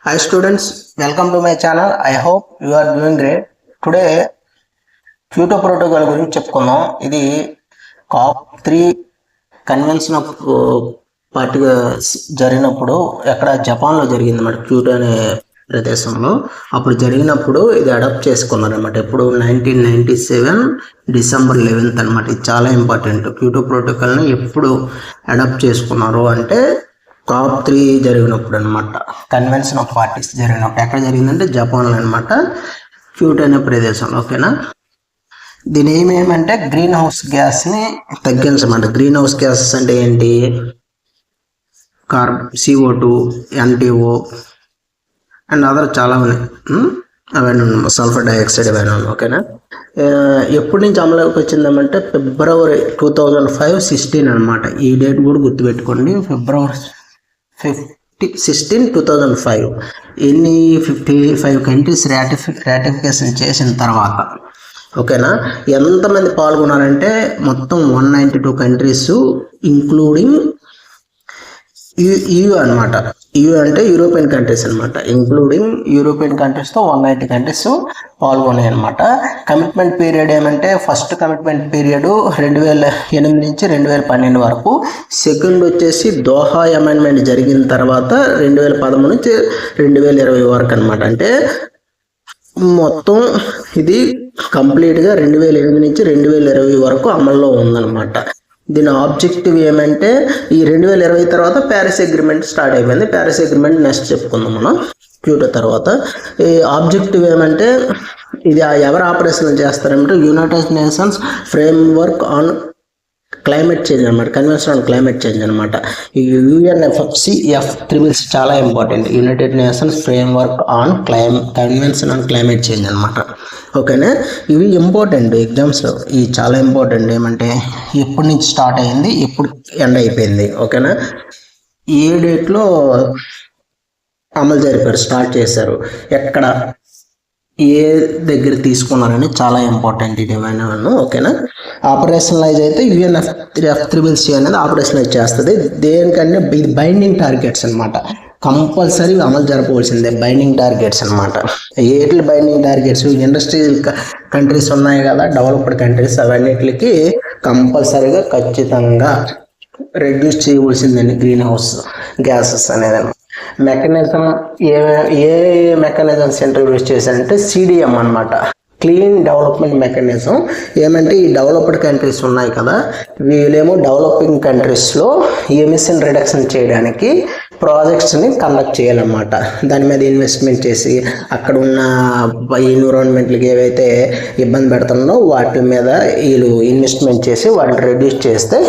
Hi students, welcome to my channel. I hope you are doing great. Today Kyoto protocol గురించి చెప్పుకుందాం. ఇది COP3 convention of పార్టీగా జరిగినప్పుడు ఎక్కడ జపాన్లో జరిగింది అన్నమాట. క్యోటో అనే ప్రదేశంలో అప్పుడు జరిగినప్పుడు ఇది అడాప్ట్ చేసుకున్నారు అనమాట. ఎప్పుడు 1997 డిసెంబర్ 11 అనమాట. ఇది చాలా ఇంపార్టెంట్. క్యోటో ప్రోటోకాల్ని ఎప్పుడు అడాప్ట్ చేసుకున్నారు అంటే COP3 జరిగినప్పుడు అనమాట. కన్వెన్షన్ ఆఫ్ పార్టీస్ జరిగినప్పుడు ఎక్కడ జరిగిందంటే జపాన్లో అనమాట, క్యోటో అనే ప్రదేశంలో. ఓకేనా, దీని ఏమేమంటే గ్రీన్ హౌస్ గ్యాస్ని తగ్గించమంట. గ్రీన్ హౌస్ గ్యాసెస్ అంటే ఏంటి? CO2, NTO అండ్ అదర్ చాలా ఉన్నాయి. అవన్నీ సల్ఫర్ డైఆక్సైడ్ అవన్నీ ఉన్నాయి. ఓకేనా, ఎప్పటి నుంచి అమలులోకి వచ్చిందామంటే ఫిబ్రవరి 2016 అనమాట. ఈ డేట్ కూడా గుర్తుపెట్టుకోండి, ఫిబ్రవరి 16, 2005. 55 కంట్రీస్ రాటిఫికేషన్ చేసిన తర్వాత. ఓకేనా, ఎంతమంది పాల్గొన్నారంటే మొత్తం 192 కంట్రీస్ ఇంక్లూడింగ్ EU అనమాట. EU అంటే యూరోపియన్ కంట్రీస్ అనమాట. ఇంక్లూడింగ్ యూరోపియన్ కంట్రీస్తో 190 కంట్రీస్ పాల్గొన్నాయి అనమాట. కమిట్మెంట్ పీరియడ్ ఏమంటే ఫస్ట్ కమిట్మెంట్ పీరియడ్ 2008 నుంచి 2012 వరకు. సెకండ్ వచ్చేసి దోహా అమెండ్మెంట్ జరిగిన తర్వాత 2013 నుంచి 2020 వరకు అనమాట. అంటే మొత్తం ఇది కంప్లీట్గా 2008 నుంచి 2020 వరకు అమల్లో ఉందన్నమాట. దీని ఆబ్జెక్టివ్ ఏమంటే ఈ 2020 తర్వాత ప్యారిస్ అగ్రిమెంట్ స్టార్ట్ అయిపోయింది. ప్యారిస్ అగ్రిమెంట్ నెక్స్ట్ చెప్పుకుందాం మనం క్యోటో తర్వాత. ఈ ఆబ్జెక్టివ్ ఏమంటే ఇది ఎవరు ఆపరేషన్ చేస్తారంటే United nations framework on climate change అనమాట. కన్వెన్షన్ ఆన్ క్లైమేట్ చేంజ్ అనమాట. ఈ UNFCCC చాలా important. United nations framework on convention on climate change అనమాట. ఓకేనా, ఇవి ఇంపార్టెంట్ ఎగ్జామ్స్లో. ఇవి చాలా ఇంపార్టెంట్. ఏమంటే ఎప్పటి నుంచి స్టార్ట్ అయ్యింది, ఎప్పుడు ఎండ్ అయిపోయింది. ఓకేనా, ఏ డేట్లో అమలు జరిపారు, స్టార్ట్ చేశారు, ఎక్కడ ఏ దగ్గర తీసుకున్నారని చాలా ఇంపార్టెంట్ ఇది ఏమైనా. ఓకేనా, ఆపరేషనలైజ్ అయితే UNFCCC అనేది ఆపరేషనలైజ్ చేస్తుంది. దేనికంటే ఇది బైండింగ్ టార్గెట్స్ అనమాట. కంపల్సరీ అమలు జరపవలసిందే బైండింగ్ టార్గెట్స్ అనమాట. ఏటి బైండింగ్ టార్గెట్స్? ఇండస్ట్రియల్ కంట్రీస్ ఉన్నాయి కదా, డెవలప్డ్ కంట్రీస్, అవన్నిటికి కంపల్సరీగా ఖచ్చితంగా రెడ్యూస్ చేయవలసిందండి గ్రీన్ హౌస్ గ్యాసెస్ అనేది. మెకానిజం ఏ మెకానిజమ్స్ ఇంట్రడ్యూస్ చేశారంటే CDM అనమాట, క్లీన్ డెవలప్మెంట్ మెకానిజం. ఏమంటే ఈ డెవలప్డ్ కంట్రీస్ ఉన్నాయి కదా, వీళ్ళేమో డెవలపింగ్ కంట్రీస్లో ఎమిషన్ రిడక్షన్ చేయడానికి ప్రాజెక్ట్స్ని కండక్ట్ చేయాలన్నమాట. దాని మీద ఇన్వెస్ట్మెంట్ చేసి అక్కడ ఉన్న ఎన్విరాన్మెంట్లకి ఏవైతే ఇబ్బంది పెడుతుందో వాటి మీద వీళ్ళు ఇన్వెస్ట్మెంట్ చేసి వాటిని రెడ్యూస్ చేస్తే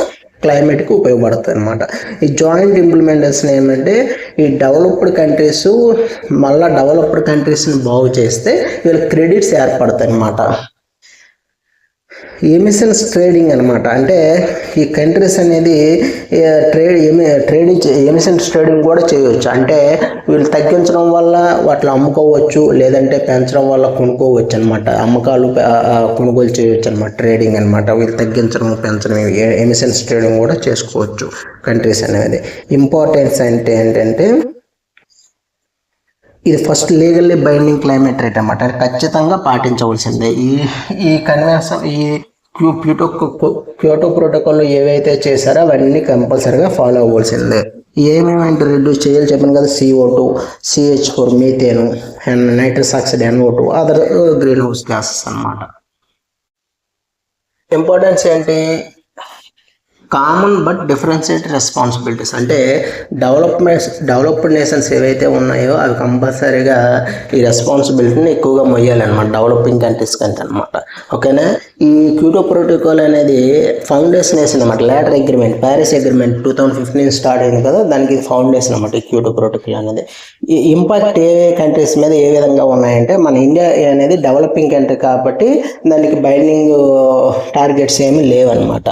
క్లైమేట్కి ఉపయోగపడుతుంది అనమాట. ఈ జాయింట్ ఇంప్లిమెంటేషన్ ఏమంటే ఈ డెవలప్డ్ కంట్రీస్ మళ్ళీ డెవలప్డ్ కంట్రీస్ని బాగు చేస్తే వీళ్ళకి క్రెడిట్స్ ఏర్పడతాయి అనమాట. ఎమిషన్స్ ట్రేడింగ్ అనమాట. అంటే ఈ కంట్రీస్ అనేది ఎమిషన్స్ ట్రేడింగ్ కూడా చేయవచ్చు. అంటే వీళ్ళు తగ్గించడం వల్ల వాటిని అమ్ముకోవచ్చు, లేదంటే పెంచడం వల్ల కొనుక్కోవచ్చు అనమాట. అమ్మకాలు కొనుగోలు చేయవచ్చు అనమాట, ట్రేడింగ్ అనమాట. వీళ్ళు తగ్గించడం పెంచడం ఎమిషన్స్ ట్రేడింగ్ కూడా చేసుకోవచ్చు కంట్రీస్ అనేది. ఇంపార్టెన్స్ అంటే ఏంటంటే ఇది first legally binding climate rate అనమాట. ఖచ్చితంగా పాటించవలసిందే. ఈ కన్వెన్షన్ ఈ క్యోటో ప్రోటోకాల్లో ఏవైతే చేశారో అవన్నీ కంపల్సరీగా ఫాలో అవ్వాల్సిందే. ఏమేమంటే రెడ్యూస్ చేయాలి చెప్పాను కదా, CO2, CH4, మీథేను and nitrous oxide NO2, other green house gases అనమాట. ఇంపార్టెన్స్ ఏంటి? Common but differentiate responsibilities. అంటే డెవలప్డ్ నేషన్స్ ఏవైతే ఉన్నాయో అవి కంపల్సరీగా ఈ రెస్పాన్సిబిలిటీని ఎక్కువగా మొయ్యాలన్నమాట డెవలపింగ్ కంట్రీస్ కంటే అనమాట. ఓకేనా, ఈ క్యోటో ప్రోటోకాల్ అనేది ఫౌండేషన్ వేసింది అనమాట. Later agreement, Paris agreement 2015 start అయింది కదా, దానికి ఫౌండేషన్ అనమాట ఈ క్యోటో ప్రోటోకాల్ అనేది. ఈ ఇంపాక్ట్ ఏ కంట్రీస్ మీద ఏ విధంగా ఉన్నాయంటే, మన ఇండియా అనేది డెవలపింగ్ కంట్రీ కాబట్టి దానికి బైండింగ్ టార్గెట్స్ ఏమీ లేవన్నమాట.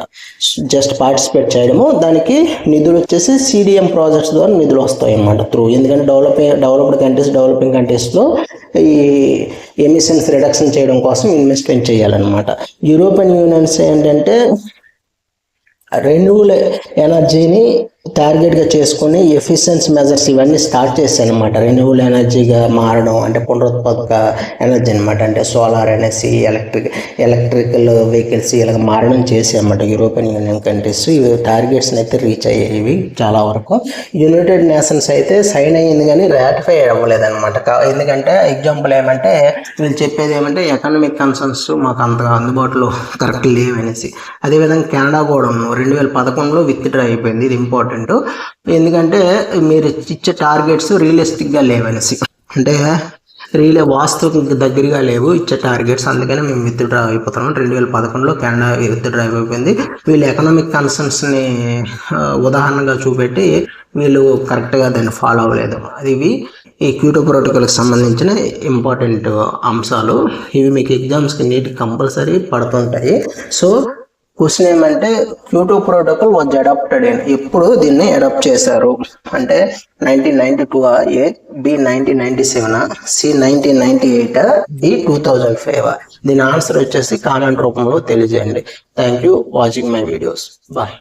జస్ట్ పార్టిసిపేట్ చేయడము, దానికి నిధులు వచ్చేసి CDM ప్రాజెక్ట్స్ ద్వారా నిధులు వస్తాయి అన్నమాట త్రూ. ఎందుకంటే డెవలప్డ్ కంట్రీస్ డెవలపింగ్ కంట్రీస్లో ఈ ఎమిషన్స్ రిడక్షన్ చేయడం కోసం ఇన్వెస్ట్మెంట్ చేయాలన్నమాట. యూరోపియన్ యూనియన్స్ ఏంటంటే రెన్యూవబుల్ ఎనర్జీని టార్గెట్గా చేసుకొని ఎఫిషియన్సీ మెజర్స్ ఇవన్నీ స్టార్ట్ చేశాను అనమాట. రెన్యూబుల్ ఎనర్జీగా మారడం అంటే పునరుత్పాదక ఎనర్జీ అనమాట. అంటే సోలార్ ఎనర్జీ, ఎలక్ట్రికల్ వెహికల్స్ ఇలాగ మారడం చేసాయన్నమాట యూరోపియన్ యూనియన్ కంట్రీస్. ఇవి టార్గెట్స్ని అయితే రీచ్ అయ్యాయి ఇవి చాలా వరకు. యునైటెడ్ నేషన్స్ అయితే సైన్ అయ్యింది కానీ రాటిఫై అవ్వలేదన్నమాట. ఎందుకంటే ఎగ్జాంపుల్ ఏమంటే వీళ్ళు చెప్పేది ఏమంటే ఎకనామిక్ కన్సర్న్స్ మాకు అంతగా అందుబాటులో కరెక్ట్ లేవనేసి. అదేవిధంగా కెనడా కూడా 2011లో విత్డ్రా అయిపోయింది. ఇది ఇంపార్టెంట్, ఎందుకంటే మీరు ఇచ్చే టార్గెట్స్ రియలిస్టిక్గా లేవనేసి, అంటే వాస్తవిక దగ్గరగా లేవు ఇచ్చే టార్గెట్స్, అందుకని మేము విత్డ్రా అయిపోతున్నాం. 2011లో కెనడా విత్డ్రా అయిపోయింది. వీళ్ళు ఎకనామిక్ కన్సర్న్స్ని ఉదాహరణగా చూపెట్టి వీళ్ళు కరెక్ట్గా దాన్ని ఫాలో అవ్వలేదు. ఇవి ఈ క్యోటో ప్రోటోకాల్కి సంబంధించిన ఇంపార్టెంట్ అంశాలు. ఇవి మీకు ఎగ్జామ్స్కి నీట్ కంపల్సరీ పడుతుంటాయి. సో క్వశ్చన్ ఏమంటే Kyoto protocol was adopted in, ఎప్పుడు దీన్ని అడాప్ట్ చేశారు అంటే 1992, ఏ బి 1997, సి 1998, డి 2005. దీని ఆన్సర్ వచ్చేసి కామెంట్ రూపంలో తెలియజేయండి. Thank you watching my videos. Bye.